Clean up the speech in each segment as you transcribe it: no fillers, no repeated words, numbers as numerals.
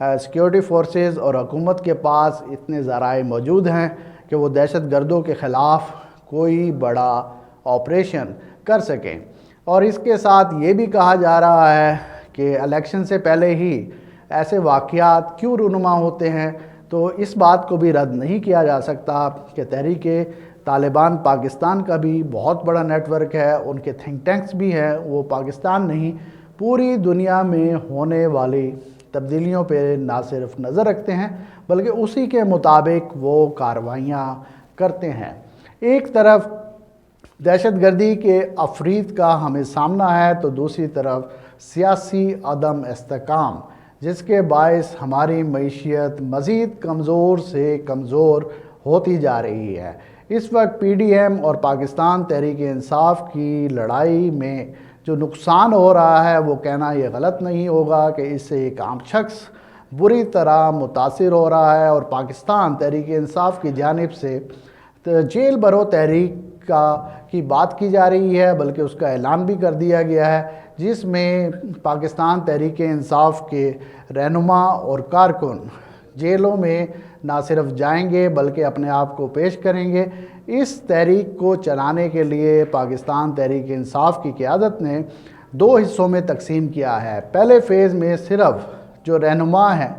Security forces اور حکومت کے پاس اتنے ذرائع موجود ہیں کہ وہ دہشت گردوں کے خلاف کوئی بڑا آپریشن کر سکیں۔ اور اس کے ساتھ یہ بھی کہا جا رہا ہے کہ الیکشن سے پہلے ہی ایسے واقعات کیوں رونما ہوتے ہیں، تو اس بات کو بھی رد نہیں کیا جا سکتا کہ تحریک طالبان پاکستان کا بھی بہت بڑا نیٹ ورک ہے، ان کے تھنک ٹینکس بھی ہیں، وہ پاکستان نہیں پوری دنیا میں ہونے والی تبدیلیوں پہ نہ صرف نظر رکھتے ہیں بلکہ اسی کے مطابق وہ کارروائیاں کرتے ہیں۔ ایک طرف دہشت گردی کے افریط کا ہمیں سامنا ہے تو دوسری طرف سیاسی عدم استحکام، جس کے باعث ہماری معیشت مزید کمزور سے کمزور ہوتی جا رہی ہے۔ اس وقت پی ڈی ایم اور پاکستان تحریک انصاف کی لڑائی میں جو نقصان ہو رہا ہے وہ کہنا یہ غلط نہیں ہوگا کہ اس سے ایک عام شخص بری طرح متاثر ہو رہا ہے، اور پاکستان تحریک انصاف کی جانب سے جیل برو تحریک کی بات کی جا رہی ہے، بلکہ اس کا اعلان بھی کر دیا گیا ہے، جس میں پاکستان تحریک انصاف کے رہنما اور کارکن جیلوں میں نہ صرف جائیں گے بلکہ اپنے آپ کو پیش کریں گے۔ اس تحریک کو چلانے کے لیے پاکستان تحریک انصاف کی قیادت نے 2 حصوں میں تقسیم کیا ہے۔ پہلے فیز میں صرف جو رہنما ہیں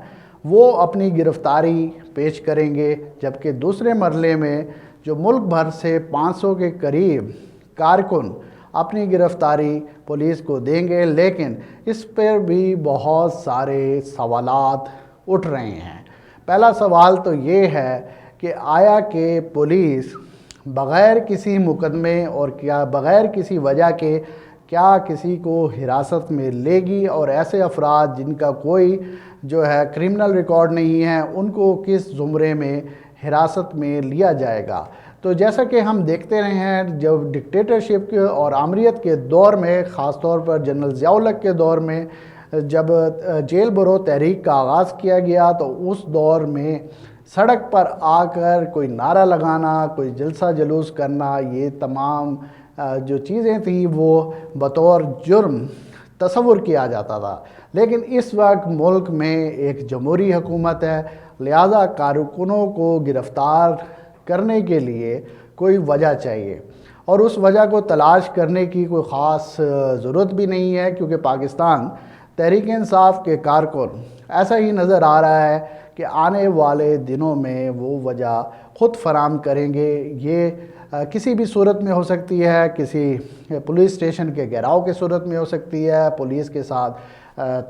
وہ اپنی گرفتاری پیش کریں گے، جبکہ دوسرے مرحلے میں جو ملک بھر سے 500 کے قریب کارکن اپنی گرفتاری پولیس کو دیں گے، لیکن اس پر بھی بہت سارے سوالات اٹھ رہے ہیں۔ پہلا سوال تو یہ ہے کہ آیا کہ پولیس بغیر کسی مقدمے اور کیا بغیر کسی وجہ کے کیا کسی کو حراست میں لے گی، اور ایسے افراد جن کا کوئی جو ہے کرمنل ریکارڈ نہیں ہے ان کو کس زمرے میں حراست میں لیا جائے گا؟ تو جیسا کہ ہم دیکھتے رہے ہیں، جب ڈکٹیٹرشپ کے اور آمریت کے دور میں، خاص طور پر جنرل ضیاء الحق کے دور میں جب جیل برو تحریک کا آغاز کیا گیا تو اس دور میں سڑک پر آ کر کوئی نعرہ لگانا، کوئی جلسہ جلوس کرنا، یہ تمام جو چیزیں تھیں وہ بطور جرم تصور کیا جاتا تھا۔ لیکن اس وقت ملک میں ایک جمہوری حکومت ہے، لہذا کارکنوں کو گرفتار کرنے کے لیے کوئی وجہ چاہیے، اور اس وجہ کو تلاش کرنے کی کوئی خاص ضرورت بھی نہیں ہے، کیونکہ پاکستان تحریک انصاف کے کارکن ایسا ہی نظر آ رہا ہے کہ آنے والے دنوں میں وہ وجہ خود فراہم کریں گے۔ یہ کسی بھی صورت میں ہو سکتی ہے، کسی پولیس اسٹیشن کے گھیراؤ کی صورت میں ہو سکتی ہے، پولیس کے ساتھ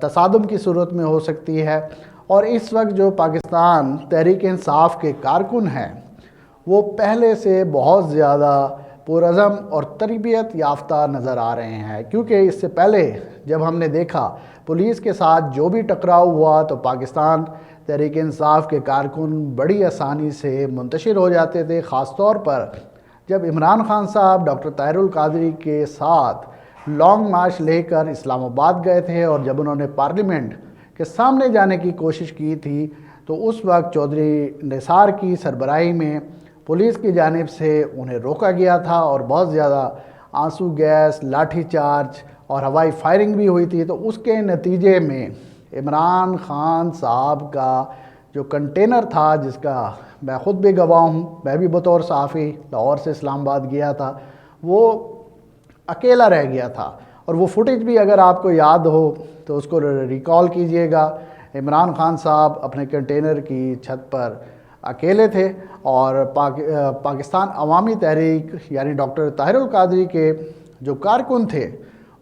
تصادم کی صورت میں ہو سکتی ہے، اور اس وقت جو پاکستان تحریک انصاف کے کارکن ہیں وہ پہلے سے بہت زیادہ پرعزم اور تربیت یافتہ نظر آ رہے ہیں، کیونکہ اس سے پہلے جب ہم نے دیکھا پولیس کے ساتھ جو بھی ٹکراؤ ہوا تو پاکستان تحریک انصاف کے کارکن بڑی آسانی سے منتشر ہو جاتے تھے، خاص طور پر جب عمران خان صاحب ڈاکٹر طاہر القادری کے ساتھ لانگ مارچ لے کر اسلام آباد گئے تھے، اور جب انہوں نے پارلیمنٹ کے سامنے جانے کی کوشش کی تھی تو اس وقت چودھری نثار کی سربراہی میں پولیس کی جانب سے انہیں روکا گیا تھا، اور بہت زیادہ آنسو گیس، لاٹھی چارج اور ہوائی فائرنگ بھی ہوئی تھی۔ تو اس کے نتیجے میں عمران خان صاحب کا جو کنٹینر تھا، جس کا میں خود بھی گواہ ہوں، میں بھی بطور صحافی لاہور سے اسلام آباد گیا تھا، وہ اکیلا رہ گیا تھا، اور وہ فوٹیج بھی اگر آپ کو یاد ہو تو اس کو ریکال کیجئے گا۔ عمران خان صاحب اپنے کنٹینر کی چھت پر اکیلے تھے، اور پاکستان عوامی تحریک یعنی ڈاکٹر طاہر القادری کے جو کارکن تھے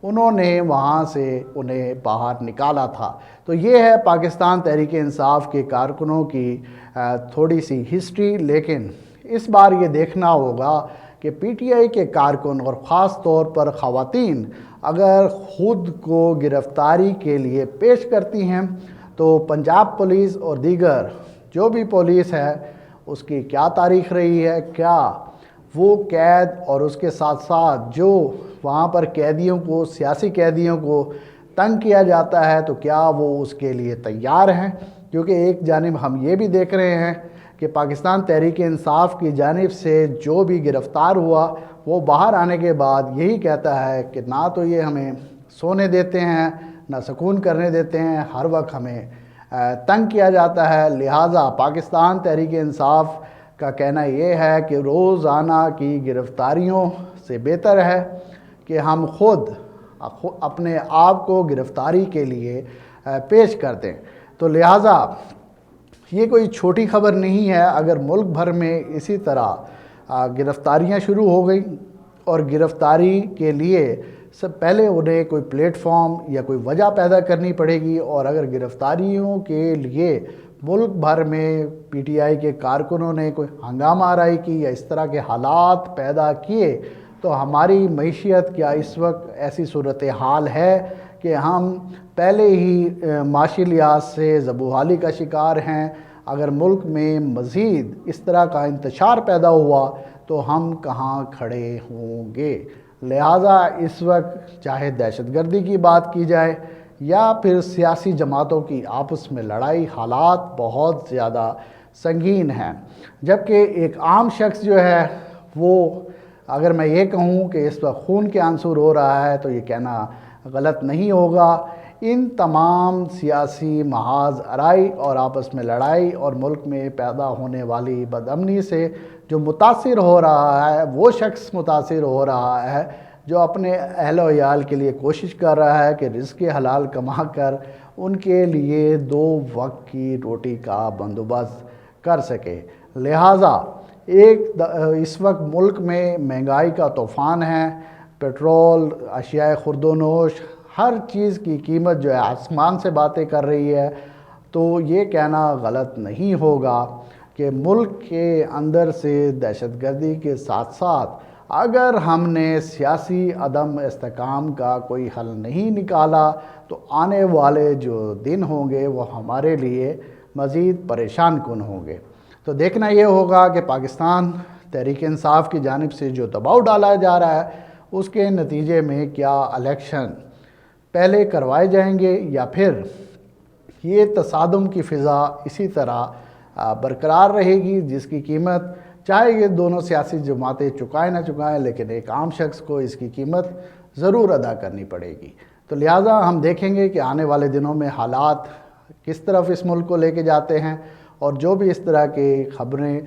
انہوں نے وہاں سے انہیں باہر نکالا تھا۔ تو یہ ہے پاکستان تحریک انصاف کے کارکنوں کی تھوڑی سی ہسٹری، لیکن اس بار یہ دیکھنا ہوگا کہ پی ٹی آئی کے کارکن اور خاص طور پر خواتین اگر خود کو گرفتاری کے لیے پیش کرتی ہیں تو پنجاب پولیس اور دیگر جو بھی پولیس ہے اس کی کیا تاریخ رہی ہے، کیا وہ قید اور اس کے ساتھ ساتھ جو وہاں پر قیدیوں کو، سیاسی قیدیوں کو تنگ کیا جاتا ہے، تو کیا وہ اس کے لیے تیار ہیں؟ کیونکہ ایک جانب ہم یہ بھی دیکھ رہے ہیں کہ پاکستان تحریک انصاف کی جانب سے جو بھی گرفتار ہوا وہ باہر آنے کے بعد یہی کہتا ہے کہ نہ تو یہ ہمیں سونے دیتے ہیں، نہ سکون کرنے دیتے ہیں، ہر وقت ہمیں تنگ کیا جاتا ہے۔ لہٰذا پاکستان تحریک انصاف کا کہنا یہ ہے کہ روزانہ کی گرفتاریوں سے بہتر ہے کہ ہم خود اپنے آپ کو گرفتاری کے لیے پیش کر دیں۔ تو لہٰذا یہ کوئی چھوٹی خبر نہیں ہے اگر ملک بھر میں اسی طرح گرفتاریاں شروع ہو گئیں، اور گرفتاری کے لیے سب پہلے انہیں کوئی پلیٹ فارم یا کوئی وجہ پیدا کرنی پڑے گی، اور اگر گرفتاریوں کے لیے ملک بھر میں پی ٹی آئی کے کارکنوں نے کوئی ہنگامہ آرائی کی یا اس طرح کے حالات پیدا کیے تو ہماری معیشت کیا اس وقت ایسی صورتحال ہے کہ ہم پہلے ہی معاشی لحاظ سے زبوحالی کا شکار ہیں۔ اگر ملک میں مزید اس طرح کا انتشار پیدا ہوا تو ہم کہاں کھڑے ہوں گے۔ لہٰذا اس وقت چاہے دہشت گردی کی بات کی جائے یا پھر سیاسی جماعتوں کی آپس میں لڑائی، حالات بہت زیادہ سنگین ہیں۔ جبکہ ایک عام شخص جو ہے وہ، اگر میں یہ کہوں کہ اس وقت خون کے آنسو رو رہا ہے تو یہ کہنا غلط نہیں ہوگا۔ ان تمام سیاسی محاذ آرائی اور آپس میں لڑائی اور ملک میں پیدا ہونے والی بدامنی سے جو متاثر ہو رہا ہے، وہ شخص متاثر ہو رہا ہے جو اپنے اہل و عیال کے لیے کوشش کر رہا ہے کہ رزق حلال کما کر ان کے لیے 2 وقت کی روٹی کا بندوبست کر سکے۔ لہٰذا اس وقت ملک میں مہنگائی کا طوفان ہے، پیٹرول، اشیاء خورد و نوش، ہر چیز کی قیمت جو ہے آسمان سے باتیں کر رہی ہے۔ تو یہ کہنا غلط نہیں ہوگا کہ ملک کے اندر سے دہشت گردی کے ساتھ ساتھ اگر ہم نے سیاسی عدم استحکام کا کوئی حل نہیں نکالا تو آنے والے جو دن ہوں گے وہ ہمارے لیے مزید پریشان کن ہوں گے۔ تو دیکھنا یہ ہوگا کہ پاکستان تحریک انصاف کی جانب سے جو دباؤ ڈالا جا رہا ہے اس کے نتیجے میں کیا الیکشن پہلے کروائے جائیں گے یا پھر یہ تصادم کی فضا اسی طرح برقرار رہے گی، جس کی قیمت چاہے یہ دونوں سیاسی جماعتیں چکائیں نہ چکائیں لیکن ایک عام شخص کو اس کی قیمت ضرور ادا کرنی پڑے گی۔ تو لہٰذا ہم دیکھیں گے کہ آنے والے دنوں میں حالات کس طرف اس ملک کو لے کے جاتے ہیں، اور جو بھی اس طرح کی خبریں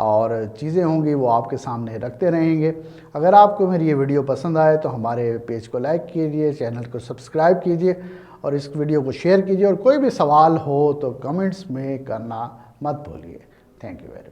اور چیزیں ہوں گی وہ آپ کے سامنے رکھتے رہیں گے۔ اگر آپ کو میری یہ ویڈیو پسند آئے تو ہمارے پیج کو لائک کیجئے، چینل کو سبسکرائب کیجئے اور اس ویڈیو کو شیئر کیجئے، اور کوئی بھی سوال ہو تو کمنٹس میں کرنا مت بھولیے۔ Thank you very much.